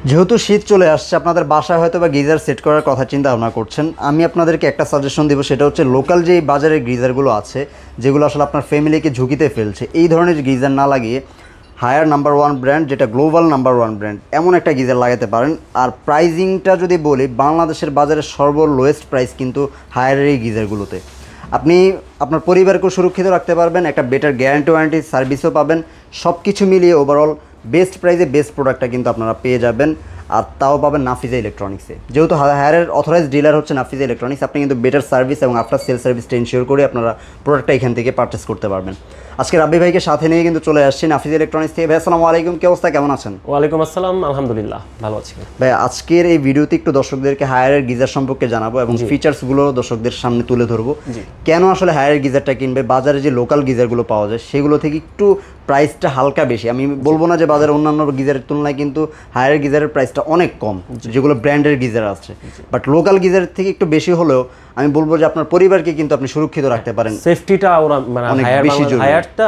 যেহেতু শীত চলে আসছে, আপনাদের বাসায় হয়তো বা গিজার সেট করার কথা চিন্তা ভাবনা করছেন, আমি আপনাদেরকে একটা সাজেশন দেবো। সেটা হচ্ছে লোকাল যেই বাজারের গিজারগুলো আছে, যেগুলো আসলে আপনার ফ্যামিলিকে ঝুঁকিতে ফেলছে, এই ধরনের গিজার না লাগিয়ে হায়ার নাম্বার ওয়ান ব্র্যান্ড, যেটা গ্লোবাল নাম্বার ওয়ান ব্র্যান্ড, এমন একটা গিজার লাগাতে পারেন। আর প্রাইজিংটা যদি বলি, বাংলাদেশের বাজারে লোয়েস্ট প্রাইস কিন্তু হায়ারের এই গিজারগুলোতে। আপনি আপনার পরিবারকেও সুরক্ষিত রাখতে পারবেন, একটা বেটার গ্যারান্টি ওয়ারেন্টি সার্ভিসও পাবেন। সব কিছু মিলিয়ে ওভারঅল বেস্ট প্রাইসে বেস্ট প্রোডাক্টটা কিন্তু আপনারা পেয়ে যাবেন। আর তাও পাবেন নাফিজা ইলেকট্রনিক্সে। যেহেতু হায়ারের অথরাইজ ডিলার হচ্ছে নাফিজা ইলেকট্রনিক্স, আপনি কিন্তু বেটার সার্ভিস এবং আফটার সেল সার্ভিসটা ইনশিওর করে আপনারা প্রোডাক্টটা এখান থেকে পারচেস করতে পারবেন। আজকে রাব্বি ভাইকে সাথে নিয়ে কিন্তু চলে আসছি নাফিজা ইলেকট্রনিক্স থেকে। ভাই আসসালামু আলাইকুম, কি অবস্থা, কেমন আছেন? ওয়ালাইকুম আসসালাম, আলহামদুলিল্লাহ ভালো আছি ভাই। আজকের এই ভিডিওতে একটু দর্শকদেরকে হায়ারের গিজার সম্পর্কে জানাবো এবং ফিচার্সগুলো দর্শকদের সামনে তুলে ধরবো। কেন আসলে হায়ারের গিজারটা কিনবে, বাজারে যে লোকাল গিজারগুলো পাওয়া যায় সেগুলো থেকে একটু প্রাইসটা হালকা বেশি। আমি বলবো না যে বাজারে অন্যান্য গিজারের তুলনায় কিন্তু হায়ারের গিজারের প্রাইসটা অনেক কম, যেগুলো ব্র্যান্ডের গিজার আছে, বাট লোকাল গিজারের থেকে একটু বেশি হলেও আমি বলবো যে আপনার পরিবারকে কিন্তু আপনি সুরক্ষিত রাখতে পারেন। সেফটিটা ওরা মানে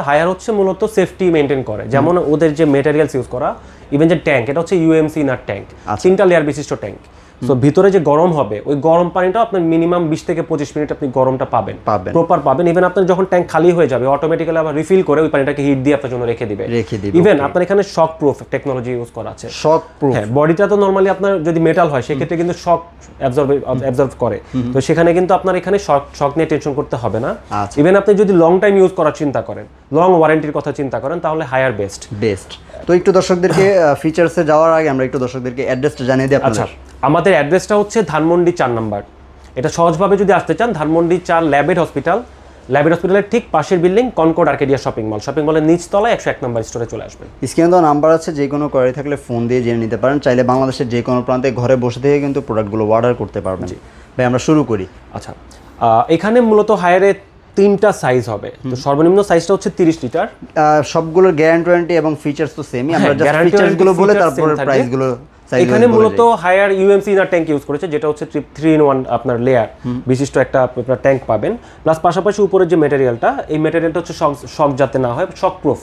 হায়ার হচ্ছে মূলত সেফটি মেইনটেইন করে। যেমন ওদের যে ম্যাটেরিয়ালস ইউজ করা, ইভেন যে ট্যাঙ্ক, এটা হচ্ছে ইউএমসি নাট ট্যাঙ্ক, 3টা লেয়ার বিশিষ্ট ট্যাঙ্ক। সো ভিতরে যে গরম হবে, ওই গরম পানিটা আপনার মিনিমাম 20 থেকে 25 মিনিট আপনি গরমটা পাবেন, প্রপার পাবেন। ইভেন আপনার যখন ট্যাঙ্ক খালি হয়ে যাবে, অটোমেটিক্যালি আবার রিফিল করে ওই পানিটাকে হিট দিয়ে আপনার জন্য রেখে দিবে। ইভেন আপনার এখানে শক প্রুফ টেকনোলজি ইউজ করা আছে। শক প্রুফ, হ্যাঁ, বডিটা তো নরমালি আপনার যদি মেটাল হয় সেক্ষেত্রে কিন্তু শক অ্যাবজর্ব করে, তো সেখানে কিন্তু আপনার এখানে শক নিয়ে টেনশন করতে হবে না। ইভেন আপনি যদি লং টাইম ইউজ করার চিন্তা করেন, লং ওয়ারেন্টির কথা চিন্তা করেন, তাহলে হায়ার বেস্ট। তো একটু দর্শকদেরকে ফিচার্সে যাওয়ার আগে আমরা একটু দর্শকদেরকে অ্যাড্রেসটা জানিয়ে দিই। আচ্ছা, আমাদের অ্যাড্রেসটা হচ্ছে ধানমন্ডি 4 নম্বর। এটা সহজভাবে যদি আসতে চান, ধানমন্ডি 4 ল্যাবেড হসপিটালের ঠিক পাশের বিল্ডিং কনকর্ড আর্কেডিয়া শপিং মলের নিচতলায় 101 নম্বর স্টোরে চলে আসবেন। স্ক্রিনে দেওয়া নাম্বার আছে, যে কোনো কোয়ারি থাকলে ফোন দিয়ে জেনে নিতে পারেন। চাইলে বাংলাদেশের যে কোনো প্রান্তে ঘরে বসে থেকে কিন্তু প্রোডাক্টগুলো অর্ডার করতে পারবেন। ভাই আমরা শুরু করি। আচ্ছা, এখানে মূলত হায়ারে 3টা সাইজ হবে। তো সর্বনিম্ন সাইজটা হচ্ছে 30 লিটার। সবগুলোর গ্যারান্টি ওয়ারেন্টি এবং ফিচার্স তো সেমই, আমরা জাস্ট ফিচার্সগুলো বলে তারপর প্রাইসগুলো। এখানে মূলত হায়ার ইউএমসি না ট্যাঙ্ক ইউজ করেছে, যেটা হচ্ছে 3-in-1 আপনার লেয়ার বিশিষ্ট একটা ট্যাঙ্ক পাবেন। প্লাস পাশাপাশি উপরের যে ম্যাটেরিয়ালটা, এই ম্যাটেরিয়ালটা হচ্ছে শক যাতে না হয়, শক প্রুফ,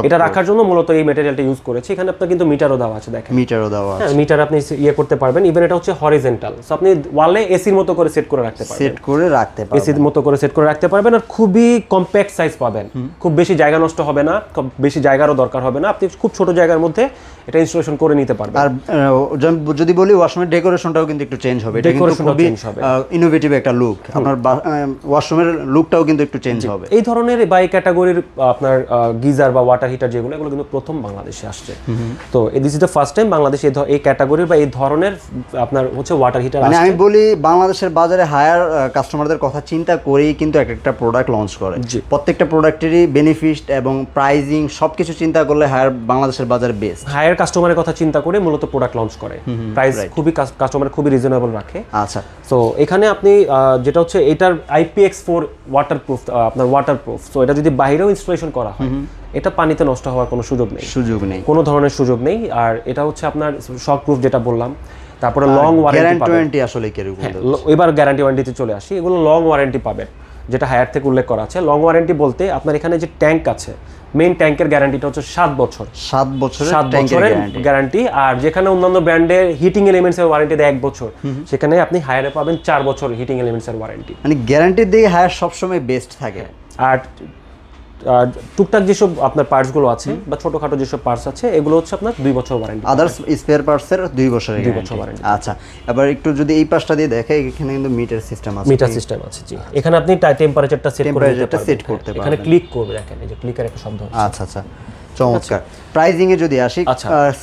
এটা রাখার জন্য মূলত এই ম্যাটেরিয়ালটা ইউজ করেছে। এখানে আপনার কিন্তু মিটারও দেওয়া আছে, দেখেন মিটারও দেওয়া আছে। হ্যাঁ, মিটার আপনি করতে পারবেন। ইভেন এটা হচ্ছে হরিজন্টাল, সো আপনি ওয়ালে এসির মতো করে সেট করে রাখতে পারবেন, এসির মতো করে সেট করে রাখতে পারবেন। আর খুবই কম্প্যাক্ট সাইজ পাবেন, খুব বেশি জায়গা নষ্ট হবে না, খুব বেশি জায়গারও দরকার হবে না। আপনি খুব ছোট জায়গার মধ্যে এটা ইনস্টলেশন করে নিতে পারবেন। আর যদি বলি ওয়াশরুমের ডেকোরেশনটাও কিন্তু একটু চেঞ্জ হবে, এটা কিন্তু খুবই ইনোভেটিভ একটা লুক। আপনার ওয়াশরুমের লুকটাও কিন্তু একটু চেঞ্জ হবে। এই ধরনের বাই ক্যাটাগরির আপনার গিজার বা ওয়াটার হিটার যেগুলো, এগুলো কিন্তু প্রথম বাংলাদেশে আসছে। তো this is the first time বাংলাদেশে এই ক্যাটাগরির বা এই ধরনের আপনার হচ্ছে ওয়াটার হিটার। মানে আমি বলি বাংলাদেশের বাজারে হায়ার কাস্টমারদের কথা চিন্তা করেই কিন্তু একটা প্রোডাক্ট লঞ্চ করে। প্রত্যেকটা প্রোডাক্টেরই বেনিফিট এবং প্রাইজিং সবকিছু চিন্তা করলে হায়ার বাংলাদেশের বাজারে বেস্ট। হায়ার কাস্টমারের কথা চিন্তা করে মূলত প্রোডাক্ট লঞ্চ করে, প্রাইস খুবই কাস্টমার খুবই রিজনেবল রাখে। আচ্ছা, সো এখানে আপনি যেটা হচ্ছে এটার IPX4 ওয়াটারপ্রুফ, আপনার ওয়াটারপ্রুফ। সো এটা যদি বাইরেও ইনস্টলেশন করা হয়, এটা পানিতে নষ্ট হওয়ার কোনো সুযোগ নেই, কোনো ধরনের সুযোগ নেই। আর এটা হচ্ছে আপনার শক প্রুফ যেটা বললাম। তারপরে লং ওয়ারেন্টি আসলে কিরকম, এবার গ্যারান্টি ওয়ারেন্টিতে চলে আসি। এগুলো লং ওয়ারেন্টি পাবেন, যেটা হায়ার থেকে উল্লেখ করা আছে। লং ওয়ারেন্টি বলতে আপনার এখানে যে ট্যাঙ্ক আছে, মেইন ট্যাঙ্কের গ্যারান্টিটা হচ্ছে 7 বছর, 7 বছরের গ্যারান্টি। আর যেখানে অন্যান্য ব্র্যান্ডের হিটিং এলিমেন্টস এর ওয়ারেন্টি দেয় 1 বছর, সেখানে আপনি হায়ারে পাবেন 4 বছর হিটিং এলিমেন্টস এর ওয়ারেন্টি। মানে গ্যারান্টির দিকে হায়ার সবসময় বেস্ট থাকে। আর টুকটাক যেসব আপনার পার্টসগুলো আছে বা ছোটখাটো যেসব পার্টস আছে, এগুলো হচ্ছে আপনার 2 বছর ওয়ারেন্টি। আদার্স স্পেয়ার পার্টসের 2 বছরের ওয়ারেন্টি। আচ্ছা, এবার একটু যদি এই পাশটা দিয়ে দেখে, এখানে কিন্তু মিটার সিস্টেম আছে। জি, এখানে আপনি টেম্পারেচারটা সেট করতে পারবেন। এখানে ক্লিক করবে, দেখেন এই যে ক্লিকের একটা শব্দ হচ্ছে। আচ্ছা, চমৎকার। প্রাইজিং এ যদি আসি,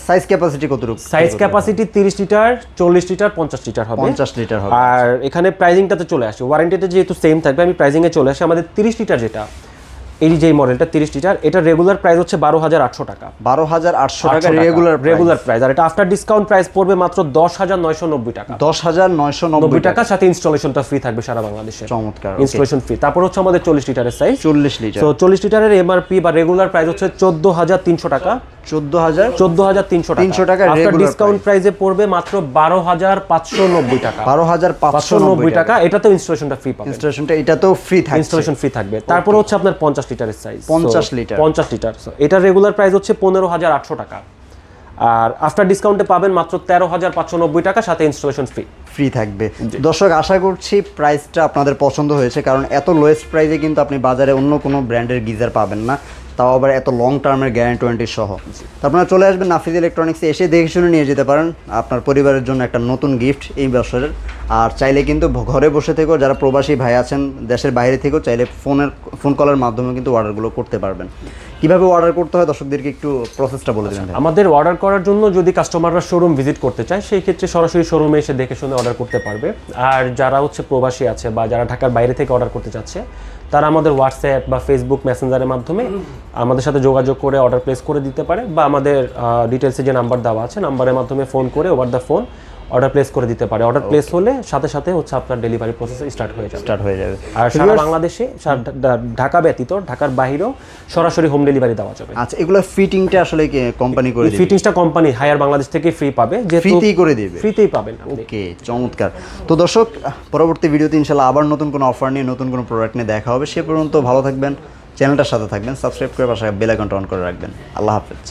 সাইজ ক্যাপাসিটি কতটুকু? Size capacity 30 litre, 40 litre, 50 litre হবে। আর এখানে প্রাইজিংটাতে চলে আসে, ওয়ারেন্টিটা যেহেতু সেম থাকবে, আমি প্রাইজিং এ চলে আসি। আমাদের 30 লিটার যেটা, এই যে মডেলটা 30 লিটার, এটা রেগুলার প্রাইস হচ্ছে 12,800 টাকা। 12,800 টাকা রেগুলার প্রাইস। আর এটা আফটার ডিসকাউন্ট প্রাইস পড়বে মাত্র 10,990 টাকা। 10,990 টাকা, সাথে ইনস্টলেশনটা ফ্রি থাকবে সারা বাংলাদেশে। চমৎকার, ইনস্টলেশন ফ্রি। তারপর হচ্ছে আমাদের 40 লিটারের সাইজ, 40 লিটার। তো 40 লিটারের এমআরপি বা রেগুলার প্রাইস হচ্ছে 14,300 টাকা। 14,300 টাকা। আফটার ডিসকাউন্ট প্রাইসে পড়বে মাত্র 12,590 টাকা। 12,590 টাকা। এটাতে ইনস্টলেশনটা ফ্রি পাবেন। এটাতেও ফ্রি থাকবে, ইনস্টলেশন ফ্রি থাকবে। তারপর হচ্ছে আপনার 50 লিটারের সাইজ, 50 লিটার। এটা রেগুলার প্রাইস হচ্ছে 15,800 টাকা। আর আফটার ডিসকাউন্টে পাবেন মাত্র 13,590 টাকা, সাথে ইনস্টলেশন ফ্রি থাকবে। দর্শক আশা করছি প্রাইসটা আপনাদের পছন্দ হয়েছে, কারণ এত লোয়েস্ট প্রাইসে কিন্তু আপনি বাজারে অন্য কোনো ব্র্যান্ডের গিজার পাবেন না, তাও আবার এত লং টার্মের গ্যারান্টি ওয়ারেন্টি সহ। তো আপনারা চলে আসবেন নাফিজ ইলেকট্রনিক্সে, এসে দেখে শুনে নিয়ে যেতে পারেন আপনার পরিবারের জন্য একটা নতুন গিফট এই বছরের। আর চাইলে কিন্তু ঘরে বসে থেকেও যারা প্রবাসী ভাই আছেন দেশের বাইরে থেকেও চাইলে ফোন কলের মাধ্যমে কিন্তু অর্ডারগুলো করতে পারবেন। কিভাবে অর্ডার করতে হয় দর্শকদেরকে একটু প্রসেসটা বলে দেবেন। আমাদের অর্ডার করার জন্য যদি কাস্টমাররা শোরুম ভিজিট করতে চায়, সেই ক্ষেত্রে সরাসরি শোরুমে এসে দেখে শুনে অর্ডার করতে পারবে। আর যারা হচ্ছে প্রবাসী আছে বা যারা ঢাকার বাইরে থেকে অর্ডার করতে চাচ্ছে, তারা আমাদের হোয়াটসঅ্যাপ বা ফেসবুক মেসেঞ্জারের মাধ্যমে আমাদের সাথে যোগাযোগ করে অর্ডার প্লেস করে দিতে পারে, বা আমাদের ডিটেলসে যে নাম্বার দেওয়া আছে নাম্বারের মাধ্যমে ফোন করে over the phone order place করে দিতে পারে। অর্ডার প্লেস হলে সাথে সাথে হচ্ছে আপনার ডেলিভারি প্রসেস স্টার্ট হয়ে যাবে। আর সারা বাংলাদেশে, ঢাকা ব্যতীত ঢাকার বাইরেও সরাসরি হোম ডেলিভারি দেওয়া যাবে। আচ্ছা, এগুলো ফিটিংটা আসলে কি কোম্পানি করে দিবে? ফিটিংসটা কোম্পানি হায়ার বাংলাদেশ থেকে ফ্রি পাবে, যে ফ্রিতেই করে দিবে, ফ্রিতেই পাবেন। ওকে, চমৎকার। তো দর্শক পরবর্তী ভিডিওতে ইনশাআল্লাহ আবার নতুন কোনো অফার নিয়ে নতুন কোনো প্রোডাক্ট নিয়ে দেখা হবে। সে পর্যন্ত ভালো থাকবেন, চ্যানেলটার সাথে থাকবেন, সাবস্ক্রাইব করে পাশে বেল আইকনটা অন করে রাখবেন। আল্লাহ হাফেজ।